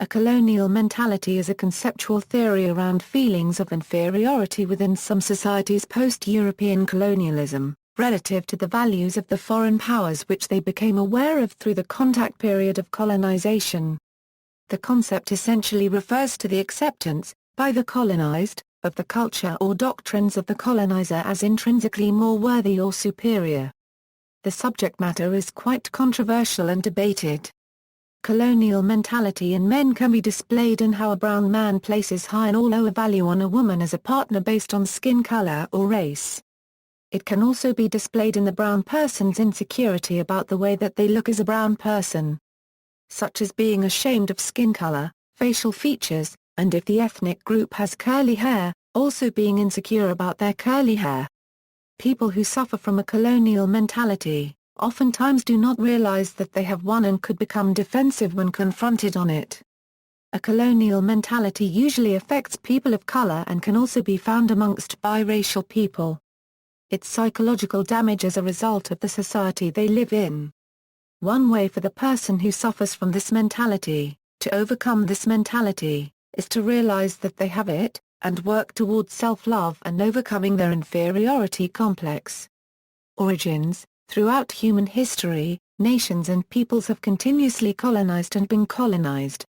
colonial mentality is a conceptual theory around feelings of inferiority within some societies post-European colonialism, relative to the values of the foreign powers which they became aware of through the contact period of colonization. The concept essentially refers to the acceptance, by the colonized, of the culture or doctrines of the colonizer as intrinsically more worthy or superior. The subject matter is quite controversial and debated. Colonial mentality in men can be displayed in how a brown man places high or lower value on a woman as a partner based on skin color or race. It can also be displayed in the brown person's insecurity about the way that they look as a brown person, such as being ashamed of skin color, facial features, and if the ethnic group has curly hair, also being insecure about their curly hair. People who suffer from a colonial mentality oftentimes do not realize that they have one and could become defensive when confronted on it. A colonial mentality usually affects people of color and can also be found amongst biracial people. Its psychological damage as a result of the society they live in. One way for the person who suffers from this mentality to overcome this mentality is to realize that they have it, and work towards self-love and overcoming their inferiority complex. Origins. Throughout human history, nations and peoples have continuously colonized and been colonized.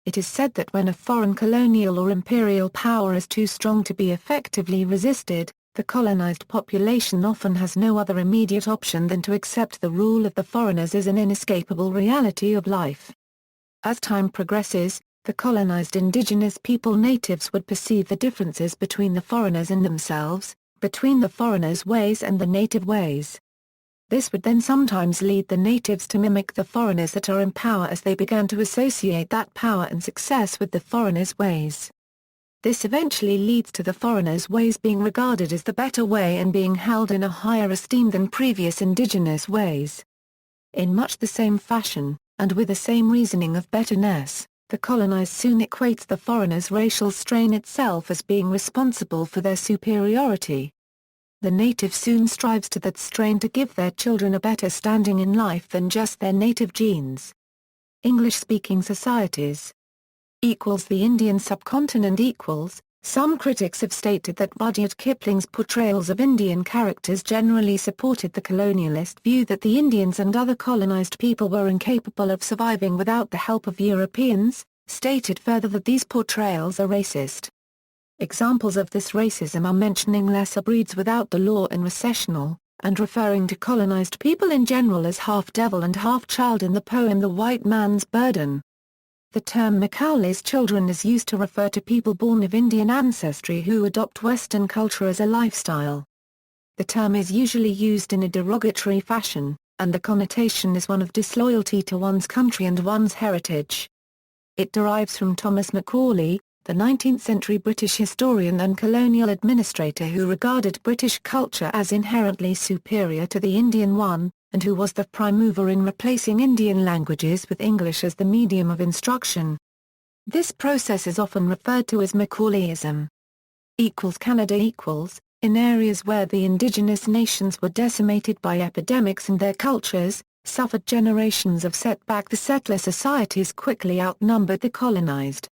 It is said that when a foreign colonial or imperial power is too strong to be effectively resisted, the colonized population often has no other immediate option than to accept the rule of the foreigners as an inescapable reality of life. As time progresses, the colonized indigenous people natives would perceive the differences between the foreigners and themselves, between the foreigners' ways and the native ways. This would then sometimes lead the natives to mimic the foreigners that are in power as they began to associate that power and success with the foreigners' ways. This eventually leads to the foreigners' ways being regarded as the better way and being held in a higher esteem than previous indigenous ways. In much the same fashion, and with the same reasoning of betterness, the colonized soon equates the foreigner's racial strain itself as being responsible for their superiority. The native soon strives to that strain to give their children a better standing in life than just their native genes. English-speaking societies. The Indian subcontinent. Some critics have stated that Rudyard Kipling's portrayals of Indian characters generally supported the colonialist view that the Indians and other colonized people were incapable of surviving without the help of Europeans, stated further that these portrayals are racist. Examples of this racism are mentioning lesser breeds without the law and recessional, and referring to colonized people in general as half-devil and half-child in the poem The White Man's Burden. The term Macaulay's children is used to refer to people born of Indian ancestry who adopt Western culture as a lifestyle. The term is usually used in a derogatory fashion, and the connotation is one of disloyalty to one's country and one's heritage. It derives from Thomas Macaulay, the 19th-century British historian and colonial administrator who regarded British culture as inherently superior to the Indian one, and who was the prime mover in replacing Indian languages with English as the medium of instruction. This process is often referred to as Macaulayism. Canada. In areas where the indigenous nations were decimated by epidemics and their cultures suffered generations of setback, the settler societies quickly outnumbered the colonized.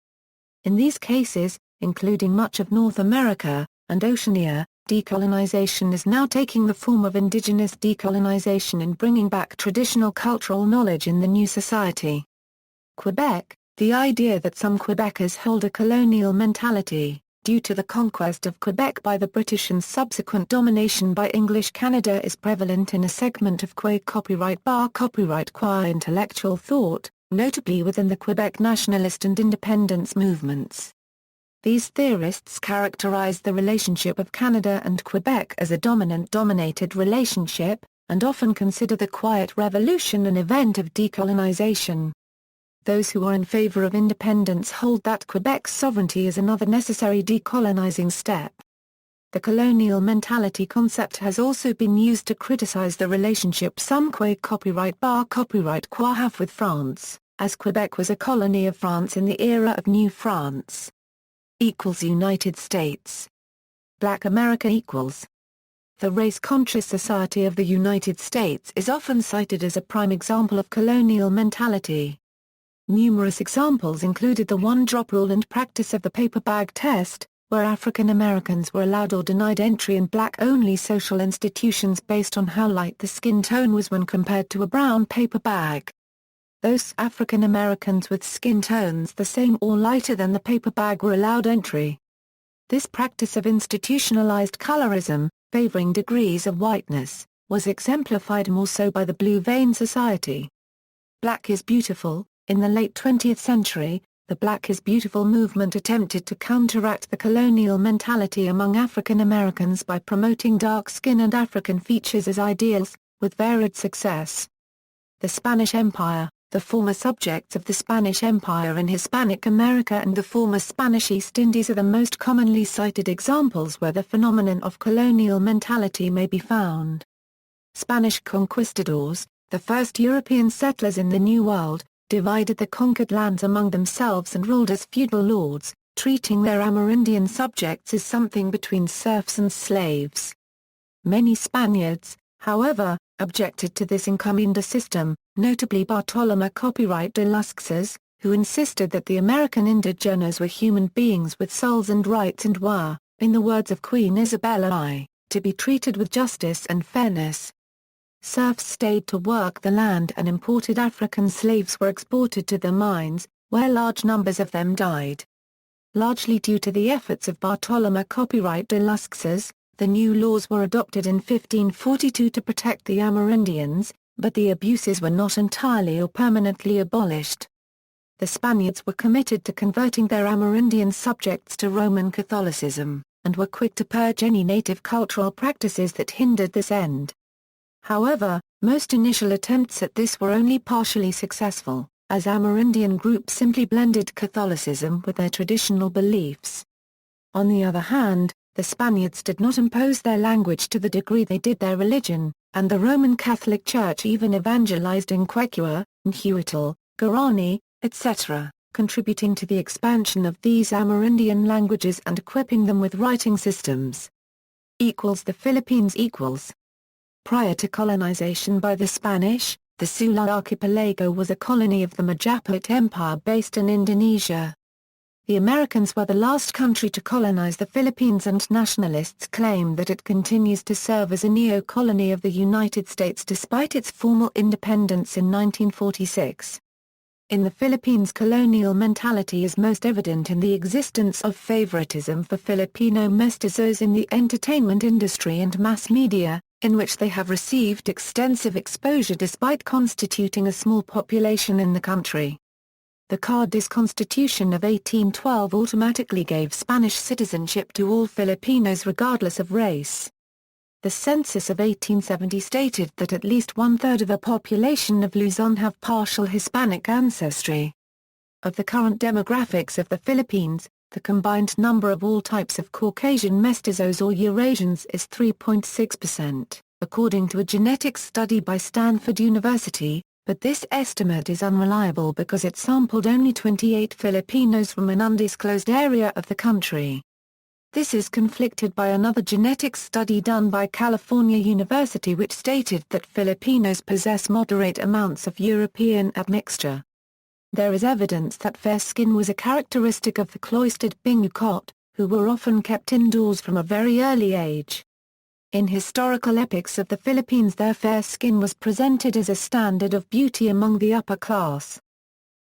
In these cases, including much of North America and Oceania, decolonization is now taking the form of indigenous decolonization and bringing back traditional cultural knowledge in the new society. Quebec. The idea that some Quebecers hold a colonial mentality, due to the conquest of Quebec by the British and subsequent domination by English Canada, is prevalent in a segment of Qua intellectual thought, notably within the Quebec nationalist and independence movements. These theorists characterize the relationship of Canada and Quebec as a dominant-dominated relationship, and often consider the Quiet Revolution an event of decolonization. Those who are in favor of independence hold that Quebec's sovereignty is another necessary decolonizing step. The colonial mentality concept has also been used to criticize the relationship some Qua have with France, as Quebec was a colony of France in the era of New France. United States. Black America. The race-conscious society of the United States is often cited as a prime example of colonial mentality. Numerous examples included the one-drop rule and practice of the paper bag test, where African Americans were allowed or denied entry in black-only social institutions based on how light the skin tone was when compared to a brown paper bag. Those African Americans with skin tones the same or lighter than the paper bag were allowed entry. This practice of institutionalized colorism, favoring degrees of whiteness, was exemplified more so by the Blue Vein Society. Black is beautiful. In the late 20th century, the Black is Beautiful movement attempted to counteract the colonial mentality among African Americans by promoting dark skin and African features as ideals, with varied success. The Spanish Empire, the former subjects of the Spanish Empire in Hispanic America and the former Spanish East Indies are the most commonly cited examples where the phenomenon of colonial mentality may be found. Spanish conquistadors, the first European settlers in the New World, divided the conquered lands among themselves and ruled as feudal lords, treating their Amerindian subjects as something between serfs and slaves. Many Spaniards, however, objected to this encomienda system, notably Bartolomé Copyright de las Casas, who insisted that the American indigenos were human beings with souls and rights and were, in the words of Queen Isabella I, to be treated with justice and fairness. Serfs stayed to work the land and imported African slaves were exported to the mines, where large numbers of them died. Largely due to the efforts of Bartolomé Copyright de las Casas, the new laws were adopted in 1542 to protect the Amerindians, but the abuses were not entirely or permanently abolished. The Spaniards were committed to converting their Amerindian subjects to Roman Catholicism, and were quick to purge any native cultural practices that hindered this end. However, most initial attempts at this were only partially successful, as Amerindian groups simply blended Catholicism with their traditional beliefs. On the other hand, the Spaniards did not impose their language to the degree they did their religion, and the Roman Catholic Church even evangelized in Quechua, Nahuatl, Guarani, etc., contributing to the expansion of these Amerindian languages and equipping them with writing systems. The Philippines. Prior to colonization by the Spanish, the Sula Archipelago was a colony of the Majapahit Empire based in Indonesia. The Americans were the last country to colonize the Philippines, and nationalists claim that it continues to serve as a neo-colony of the United States despite its formal independence in 1946. In the Philippines, colonial mentality is most evident in the existence of favoritism for Filipino mestizos in the entertainment industry and mass media, in which they have received extensive exposure despite constituting a small population in the country. The Cadiz Constitution of 1812 automatically gave Spanish citizenship to all Filipinos regardless of race. The census of 1870 stated that at least one-third of the population of Luzon have partial Hispanic ancestry. Of the current demographics of the Philippines, the combined number of all types of Caucasian mestizos or Eurasians is 3.6%, according to a genetics study by Stanford University, but this estimate is unreliable because it sampled only 28 Filipinos from an undisclosed area of the country. This is conflicted by another genetics study done by California University which stated that Filipinos possess moderate amounts of European admixture. There is evidence that fair skin was a characteristic of the cloistered Bingukot, who were often kept indoors from a very early age. In historical epics of the Philippines, their fair skin was presented as a standard of beauty among the upper class.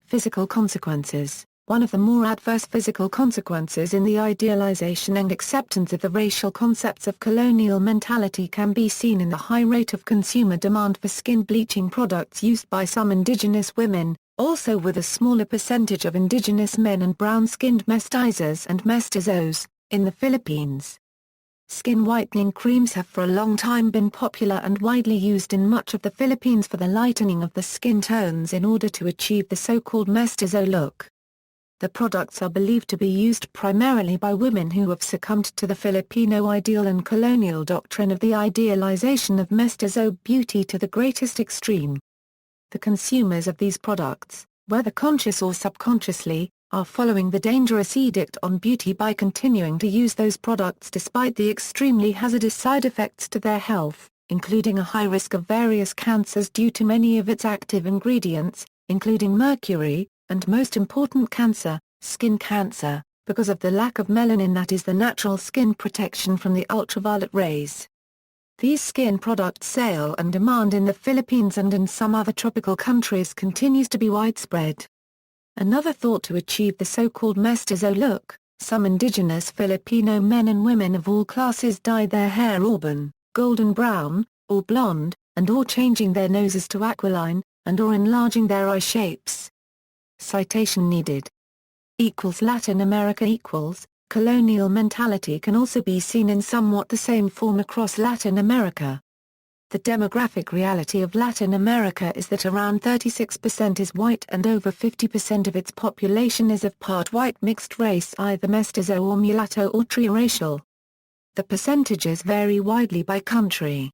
Physical consequences. One of the more adverse physical consequences in the idealization and acceptance of the racial concepts of colonial mentality can be seen in the high rate of consumer demand for skin bleaching products used by some indigenous women, also with a smaller percentage of indigenous men and brown-skinned mestizos and mestizos, in the Philippines. Skin whitening creams have for a long time been popular and widely used in much of the Philippines for the lightening of the skin tones in order to achieve the so-called mestizo look. The products are believed to be used primarily by women who have succumbed to the Filipino ideal and colonial doctrine of the idealization of mestizo beauty to the greatest extreme. The consumers of these products, whether conscious or subconsciously, are following the dangerous edict on beauty by continuing to use those products despite the extremely hazardous side effects to their health, including a high risk of various cancers due to many of its active ingredients, including mercury, and most important cancer, skin cancer, because of the lack of melanin that is the natural skin protection from the ultraviolet rays. These skin products sale and demand in the Philippines and in some other tropical countries continues to be widespread. Another thought to achieve the so-called mestizo look, some indigenous Filipino men and women of all classes dye their hair auburn, golden brown, or blonde, and or changing their noses to aquiline, and or enlarging their eye shapes. Citation needed. Latin America colonial mentality can also be seen in somewhat the same form across Latin America. The demographic reality of Latin America is that around 36% is white and over 50% of its population is of part white mixed race, either mestizo or mulatto or triracial. The percentages vary widely by country.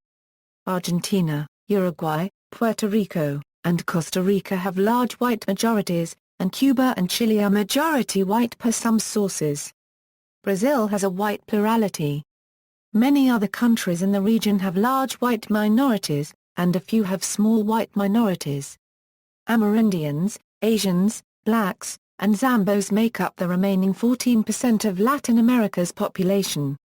Argentina, Uruguay, Puerto Rico, and Costa Rica have large white majorities, and Cuba and Chile are majority white per some sources. Brazil has a white plurality. Many other countries in the region have large white minorities, and a few have small white minorities. Amerindians, Asians, blacks, and Zambos make up the remaining 14% of Latin America's population.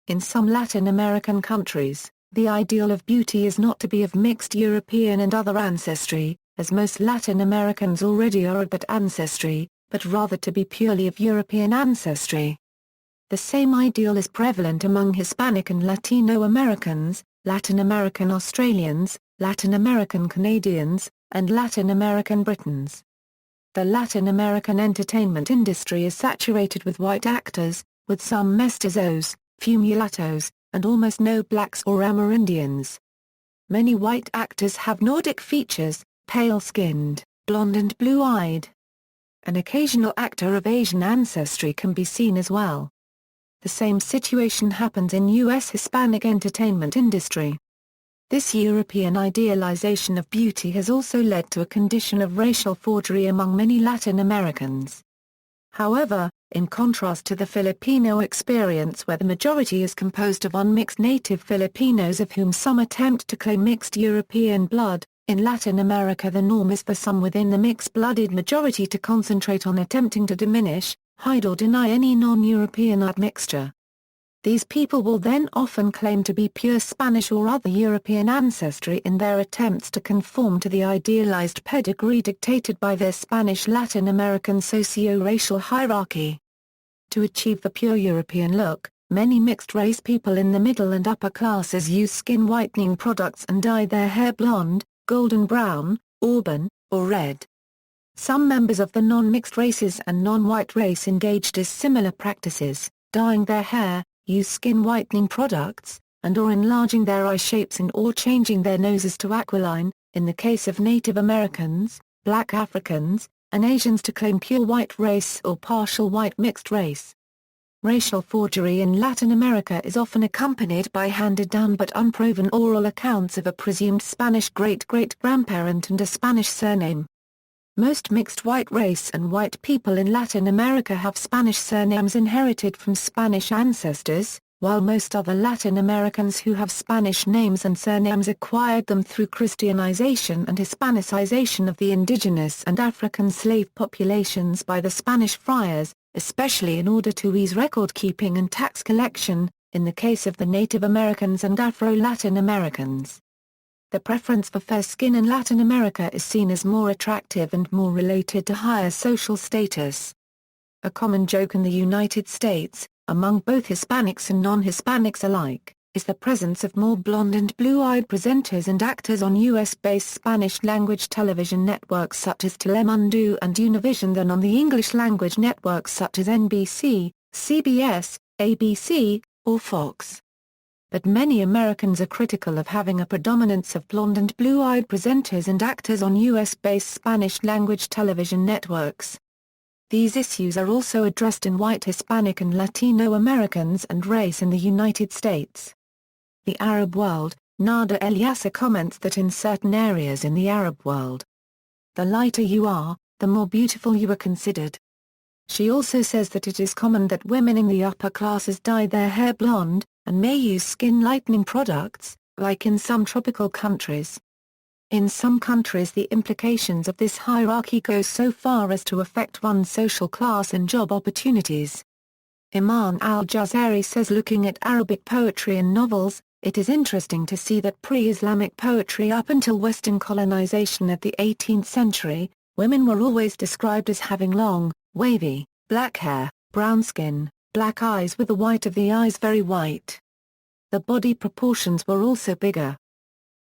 In some Latin American countries, the ideal of beauty is not to be of mixed European and other ancestry, as most Latin Americans already are of that ancestry, but rather to be purely of European ancestry. The same ideal is prevalent among Hispanic and Latino Americans, Latin American Australians, Latin American Canadians, and Latin American Britons. The Latin American entertainment industry is saturated with white actors, with some mestizos, few mulattoes, and almost no blacks or Amerindians. Many white actors have Nordic features, pale-skinned, blonde and blue-eyed. An occasional actor of Asian ancestry can be seen as well. The same situation happens in U.S. Hispanic entertainment industry. This European idealization of beauty has also led to a condition of racial forgery among many Latin Americans. However, in contrast to the Filipino experience where the majority is composed of unmixed native Filipinos of whom some attempt to claim mixed European blood, in Latin America the norm is for some within the mixed-blooded majority to concentrate on attempting to diminish, hide or deny any non-European admixture. These people will then often claim to be pure Spanish or other European ancestry in their attempts to conform to the idealized pedigree dictated by their Spanish Latin American socio-racial hierarchy. To achieve the pure European look, many mixed-race people in the middle and upper classes use skin whitening products and dye their hair blonde, golden brown, auburn, or red. Some members of the non-mixed races and non-white race engaged in similar practices, dyeing their hair, use skin whitening products, and or enlarging their eye shapes and or changing their noses to aquiline, in the case of Native Americans, Black Africans, and Asians to claim pure white race or partial white mixed race. Racial forgery in Latin America is often accompanied by handed-down but unproven oral accounts of a presumed Spanish great-great-grandparent and a Spanish surname. Most mixed white race and white people in Latin America have Spanish surnames inherited from Spanish ancestors, while most other Latin Americans who have Spanish names and surnames acquired them through Christianization and Hispanicization of the indigenous and African slave populations by the Spanish friars, especially in order to ease record-keeping and tax collection, in the case of the Native Americans and Afro-Latin Americans. The preference for fair skin in Latin America is seen as more attractive and more related to higher social status. A common joke in the United States, among both Hispanics and non-Hispanics alike, is the presence of more blonde and blue-eyed presenters and actors on U.S.-based Spanish-language television networks such as Telemundo and Univision than on the English-language networks such as NBC, CBS, ABC, or Fox. But many Americans are critical of having a predominance of blonde and blue-eyed presenters and actors on U.S.-based Spanish-language television networks. These issues are also addressed in white Hispanic and Latino Americans and race in the United States. The Arab world, Nada El-Yasser comments that in certain areas in the Arab world, the lighter you are, the more beautiful you are considered. She also says that it is common that women in the upper classes dye their hair blonde, and may use skin lightening products, like in some tropical countries. In some countries the implications of this hierarchy go so far as to affect one's social class and job opportunities. Iman al-Jazari says, looking at Arabic poetry and novels, it is interesting to see that pre-Islamic poetry up until Western colonization of the 18th century, women were always described as having long, wavy, black hair, brown skin, black eyes with the white of the eyes very white. The body proportions were also bigger.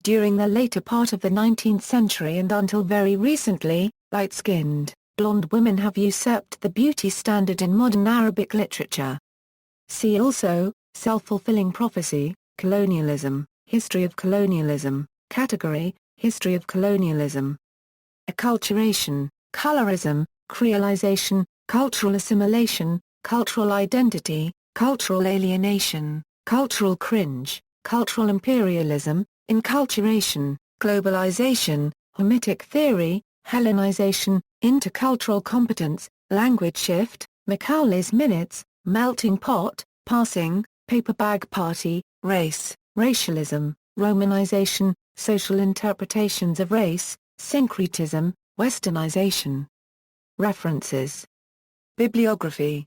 During the later part of the 19th century and until very recently, light-skinned, blonde women have usurped the beauty standard in modern Arabic literature. See also, self-fulfilling prophecy, colonialism, history of colonialism, category, history of colonialism. Acculturation, colorism, creolization, cultural assimilation, cultural identity, cultural alienation, cultural cringe, cultural imperialism, inculturation, globalization, Hamitic theory, Hellenization, intercultural competence, language shift, Macaulay's minutes, melting pot, passing, paper bag party, race, racialism, Romanization, social interpretations of race, syncretism, westernization. References. Bibliography.